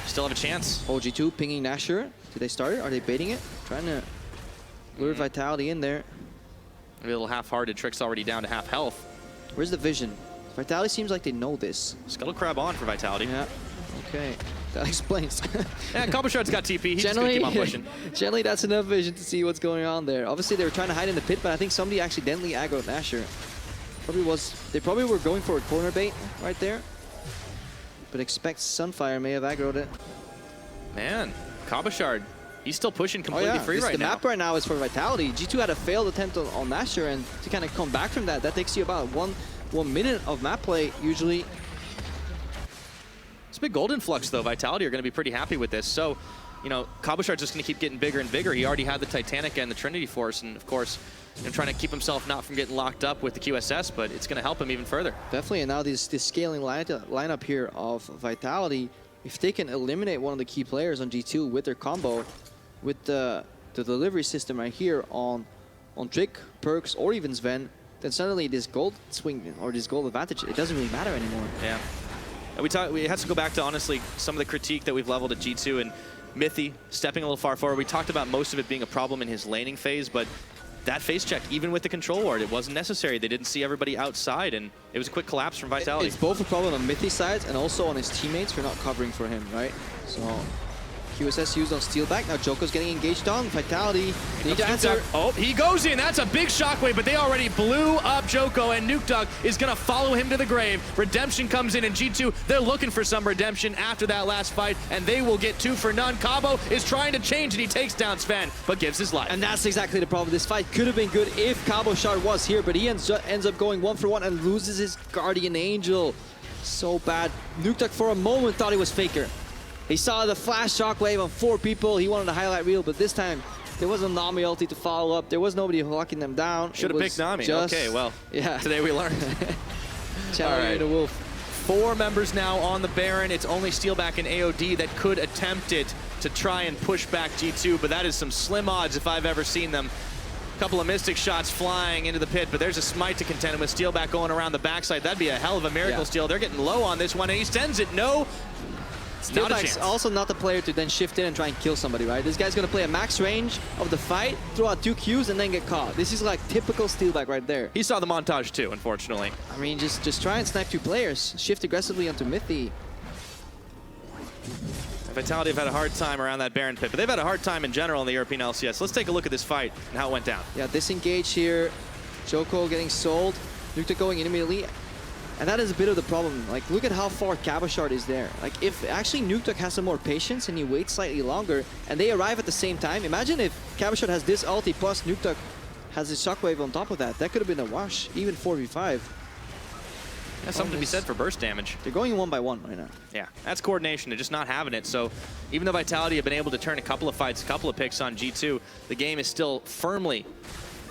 still have a chance. G2 pinging Nashor. Did they start it? Are they baiting it? Trying to lure Vitality in there. Maybe a little half-hearted. Trick's already down to half health. Where's the vision? Vitality seems like they know this. Scuttle Crab on for Vitality. Yeah. Okay. That explains. Yeah, Cabochard's got TP. He's just gonna keep on pushing. Generally, that's enough vision to see what's going on there. Obviously, they were trying to hide in the pit, but I think somebody accidentally aggroed Nashor. They probably were going for a corner bait right there. But expect Sunfire may have aggroed it. Man, Cabochard, he's still pushing completely free right now. The map right now is for Vitality. G2 had a failed attempt on Nashor, and to kind of come back from that, that takes you about one minute of map play usually. It's a big golden flux though. Vitality are going to be pretty happy with this. So, you know, Cabochard's just going to keep getting bigger and bigger. He already had the Titanic and the Trinity Force, and of course, trying to keep himself not from getting locked up with the QSS, but it's going to help him even further. Definitely, and now this scaling lineup here of Vitality, if they can eliminate one of the key players on G2 with their combo, with the delivery system right here on Trick, PerkZ, or even Zven, then suddenly this gold swing or this gold advantage, it doesn't really matter anymore. Yeah. And we have to go back to, honestly, some of the critique that we've leveled at G2 and Mithy stepping a little far forward. We talked about most of it being a problem in his laning phase, but that face check, even with the control ward, it wasn't necessary. They didn't see everybody outside, and it was a quick collapse from Vitality. It's both a problem on Mithy's side and also on his teammates for not covering for him, right? So QSS used on Steelback. Now Djoko's getting engaged on. Vitality need to answer. Oh, he goes in. That's a big shockwave, but they already blew up Djoko, and Nukeduck is going to follow him to the grave. Redemption comes in, and G2, they're looking for some redemption after that last fight, and they will get 2 for none. Cabo is trying to change, and he takes down Zven, but gives his life. And that's exactly the problem. This fight could have been good if Cabochard was here, but he ends up going 1 for 1 and loses his Guardian Angel. So bad. Nukeduck for a moment thought he was Faker. He saw the flash shockwave on 4 people. He wanted to highlight reel, but this time there was a Nami ulti to follow up. There was nobody locking them down. Should have picked Nami. Okay, well, yeah. Today we learned. Challenging the Wolf. 4 members now on the Baron. It's only Steelback and AOD that could attempt it to try and push back G2, but that is some slim odds if I've ever seen them. A couple of Mystic shots flying into the pit, but there's a smite to contend him with. Steelback going around the backside. That'd be a hell of a miracle steal. They're getting low on this one, and he sends it. No. Steelback's also not the player to then shift in and try and kill somebody, right? This guy's gonna play a max range of the fight, throw out 2 Qs, and then get caught. This is like typical Steelback right there. He saw the montage too, unfortunately. I mean, just try and snipe 2 players. Shift aggressively onto Mithy. Vitality have had a hard time around that Baron pit, but they've had a hard time in general in the European LCS. Let's take a look at this fight and how it went down. Yeah, disengage here. Djoko getting sold. Nukeduck going in immediately. And that is a bit of the problem. Like, look at how far Cabochard is there. Like, if actually Nukeduck has some more patience and he waits slightly longer and they arrive at the same time, imagine if Cabochard has this ulti plus Nukeduck has his shockwave on top of that. That could have been a wash, even 4v5. That's something to be said for burst damage. They're going 1 by 1 right now. Yeah, that's coordination. They're just not having it. So even though Vitality have been able to turn a couple of fights, a couple of picks on G2, the game is still firmly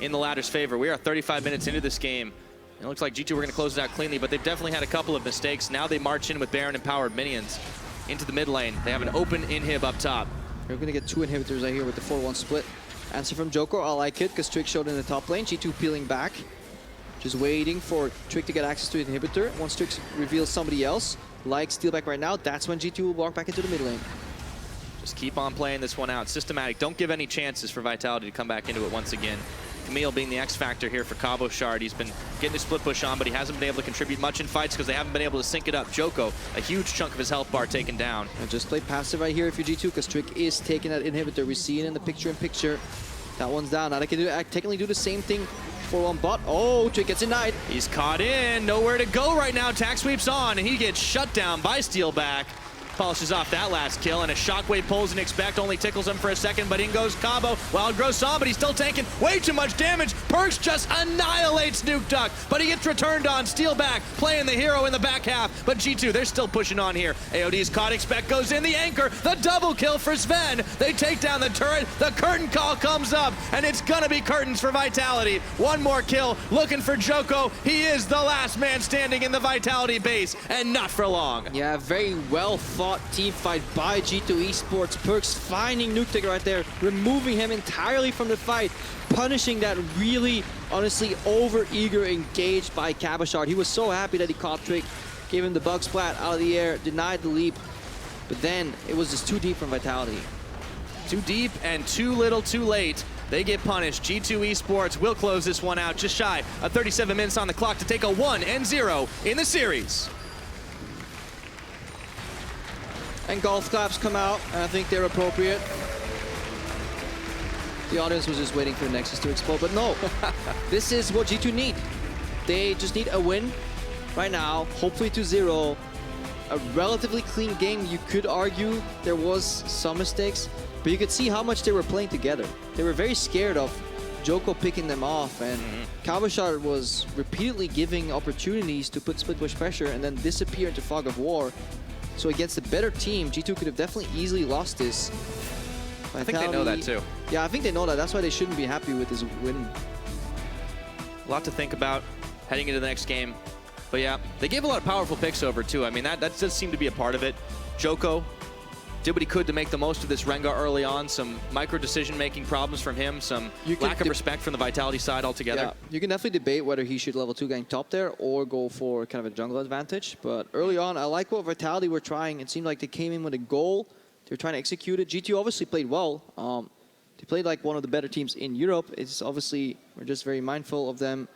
in the latter's favor. We are 35 minutes into this game. It looks like G2 were going to close it out cleanly, but they've definitely had a couple of mistakes. Now they march in with Baron-empowered minions into the mid lane. They have an open inhib up top. They're going to get 2 inhibitors right here with the 4-1 split. Answer from Djoko, I like it, because Trick showed in the top lane. G2 peeling back. Just waiting for Trick to get access to the inhibitor. Once Trick reveals somebody else, like Steelback right now, that's when G2 will walk back into the mid lane. Just keep on playing this one out. Systematic. Don't give any chances for Vitality to come back into it once again. Camille being the X factor here for Cabochard. He's been getting his split push on, but he hasn't been able to contribute much in fights because they haven't been able to sync it up. Djoko, a huge chunk of his health bar taken down. And just play passive right here if you're G2, because Trick is taking that inhibitor. We see it in the picture-in-picture. That one's down. Now they can technically do the same thing for 1 bot. Oh, Trick gets denied. He's caught in. Nowhere to go right now. Tack sweeps on, and he gets shut down by Steelback. Polishes off that last kill, and a shockwave pulls and expect only tickles him for a second, but in goes Cabo. Wild grows on, but he's still taking way too much damage. PerkZ just annihilates Nukeduck, but he gets returned on. Steelback playing the hero in the back half, but G2, they're still pushing on here. AOD's caught, expect goes in, the anchor, the double kill for Zven. They take down the turret, the curtain call comes up, and it's gonna be curtains for Vitality. 1 more kill, looking for Djoko. He is the last man standing in the Vitality base, and not for long. Yeah, very well fought fought team fight by G2 eSports. PerkZ finding Nukeduck right there, removing him entirely from the fight, punishing that really, honestly, over-eager engage by Cabochard. He was so happy that he caught Trick, gave him the bug splat out of the air, denied the leap, but then it was just too deep from Vitality. Too deep and too little too late. They get punished. G2 eSports will close this one out just shy of 37 minutes on the clock to take a 1-0 in the series. And golf claps come out, and I think they're appropriate. The audience was just waiting for the Nexus to explode, but no. This is what G2 need. They just need a win right now, hopefully 2-0. A relatively clean game. You could argue there was some mistakes, but you could see how much they were playing together. They were very scared of Djoko picking them off, and Cabochard was repeatedly giving opportunities to put split push pressure and then disappear into Fog of War. So against a better team, G2 could have definitely easily lost this. I think they know that too. Yeah, I think they know that. That's why they shouldn't be happy with this win. A lot to think about heading into the next game. But yeah, they gave a lot of powerful picks over too. I mean, that does seem to be a part of it. Djoko did what he could to make the most of this Rengar early on. Some micro decision-making problems from him. Some lack of respect from the Vitality side altogether. Yeah, you can definitely debate whether he should level 2 gang top there or go for kind of a jungle advantage. But early on, I like what Vitality were trying. It seemed like they came in with a goal. They were trying to execute it. G2 obviously played well. They played like one of the better teams in Europe. It's obviously, we're just very mindful of them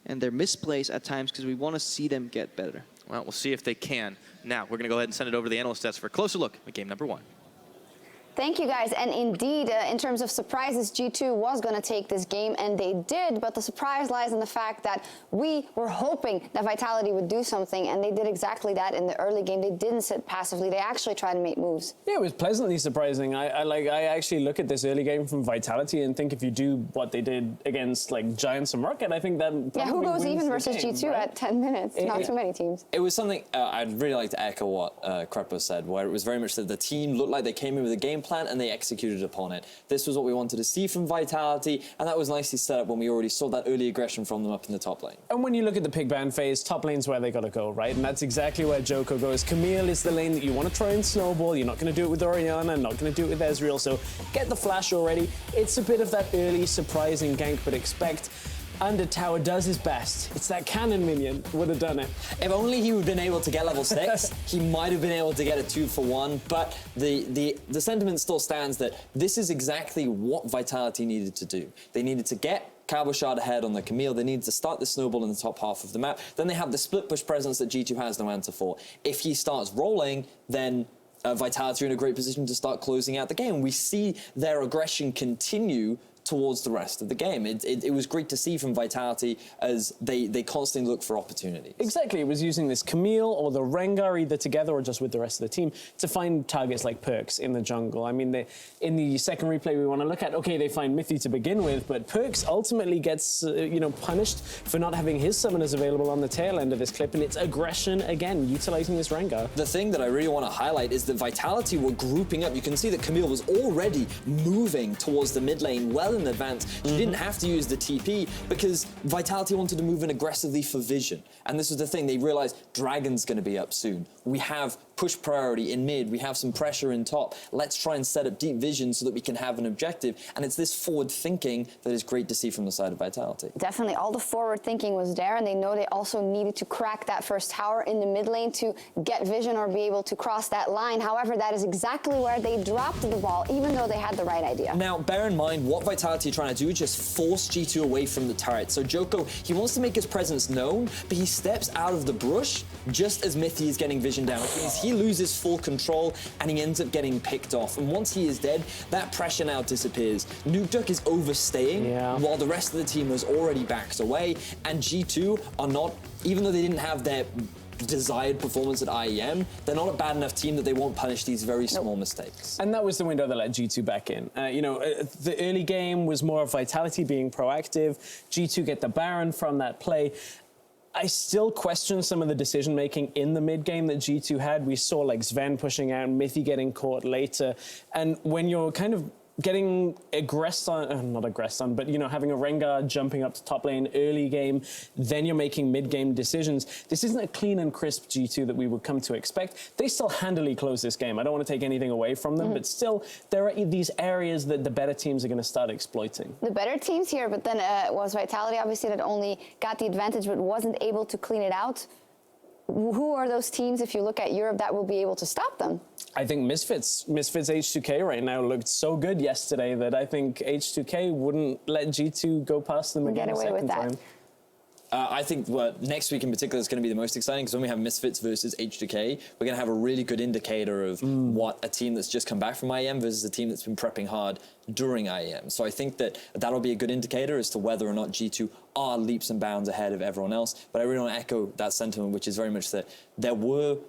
and their misplays at times because we want to see them get better. Well, we'll see if they can. Now, we're going to go ahead and send it over to the analyst desk for a closer look at game number 1. Thank you, guys. And indeed, in terms of surprises, G2 was going to take this game, and they did. But the surprise lies in the fact that we were hoping that Vitality would do something, and they did exactly that in the early game. They didn't sit passively. They actually tried to make moves. Yeah, it was pleasantly surprising. I actually look at this early game from Vitality and think if you do what they did against like Giants and Rocket, I think that who goes even versus G2 at 10 minutes? Not too many teams. It was something I'd really like to echo what Krepo said, where it was very much that the team looked like they came in with a game plan and they executed upon it. This was what we wanted to see from Vitality, and that was nicely set up when we already saw that early aggression from them up in the top lane. And when you look at the pick ban phase, top lane's where they got to go, right? And that's exactly where Djoko goes. Camille is the lane that you want to try and snowball. You're not going to do it with Orianna, not going to do it with Ezreal, so get the flash already. It's a bit of that early surprising gank, but expect Under Tower does his best. It's that cannon minion would have done it. If only he would have been able to get level 6, he might have been able to get a 2-for-1, but the sentiment still stands that this is exactly what Vitality needed to do. They needed to get Cabochard ahead on the Camille. They needed to start the snowball in the top half of the map. Then they have the split push presence that G2 has no answer for. If he starts rolling, then Vitality are in a great position to start closing out the game. We see their aggression continue towards the rest of the game. It was great to see from Vitality as they constantly look for opportunities. Exactly, it was using this Camille or the Rengar either together or just with the rest of the team to find targets like PerkZ in the jungle. I mean, in the second replay we want to look at, okay, they find Mithy to begin with, but PerkZ ultimately gets punished for not having his summoners available on the tail end of this clip, and it's aggression again, utilizing this Rengar. The thing that I really want to highlight is that Vitality were grouping up. You can see that Camille was already moving towards the mid lane well in advance. She didn't have to use the TP because Vitality wanted to move in aggressively for vision. And this was the thing, they realized Dragon's going to be up soon. We have push priority in mid, we have some pressure in top. Let's try and set up deep vision so that we can have an objective. And it's this forward thinking that is great to see from the side of Vitality. Definitely, all the forward thinking was there, and they know they also needed to crack that first tower in the mid lane to get vision or be able to cross that line. However, that is exactly where they dropped the ball, even though they had the right idea. Now, bear in mind, what Vitality are trying to do is just force G2 away from the turret. So Djoko, he wants to make his presence known, but he steps out of the brush just as Mithy is getting vision down. Which means he loses full control and he ends up getting picked off. And once he is dead, that pressure now disappears. Nukeduck is overstaying while the rest of the team has already backed away. And G2 are not, even though they didn't have their desired performance at IEM, they're not a bad enough team that they won't punish these very small mistakes. And that was the window that let G2 back in. The early game was more of Vitality being proactive. G2 get the Baron from that play. I still question some of the decision-making in the mid-game that G2 had. We saw like Zven pushing out, Mithy getting caught later. And when you're kind of getting aggressed on, not aggressed on, but, you know, having a Rengar jumping up to top lane early game, then you're making mid-game decisions. This isn't a clean and crisp G2 that we would come to expect. They still handily close this game. I don't want to take anything away from them, but still, there are these areas that the better teams are going to start exploiting. The better teams here, but then it was Vitality, obviously, that only got the advantage but wasn't able to clean it out. Who are those teams, if you look at Europe, that will be able to stop them? I think Misfits H2K right now looked so good yesterday that I think H2K wouldn't let G2 go past them again a second time. I think next week in particular is going to be the most exciting because when we have Misfits versus H2K, we're going to have a really good indicator of what a team that's just come back from IEM versus a team that's been prepping hard during IEM. So I think that that'll be a good indicator as to whether or not G2 are leaps and bounds ahead of everyone else. But I really want to echo that sentiment, which is very much that there were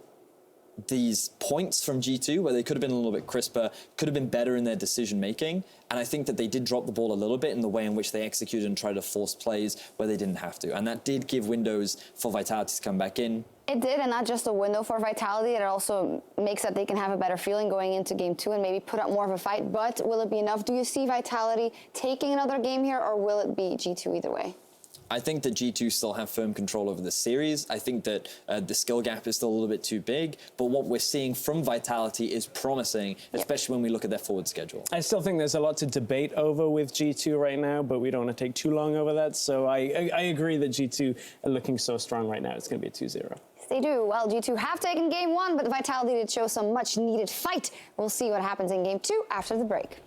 these points from G2 where they could have been a little bit crisper, could have been better in their decision making. And I think that they did drop the ball a little bit in the way in which they executed and tried to force plays where they didn't have to. And that did give windows for Vitality to come back in. It did, and not just a window for Vitality, it also makes that they can have a better feeling going into game 2 and maybe put up more of a fight. But will it be enough? Do you see Vitality taking another game here, or will it be G2 either way? I think that G2 still have firm control over the series. I think that the skill gap is still a little bit too big, but what we're seeing from Vitality is promising, especially when we look at their forward schedule. I still think there's a lot to debate over with G2 right now, but we don't want to take too long over that. So I agree that G2 are looking so strong right now. It's going to be a 2-0. They do. Well, G2 have taken game 1, but Vitality did show some much-needed fight. We'll see what happens in game 2 after the break.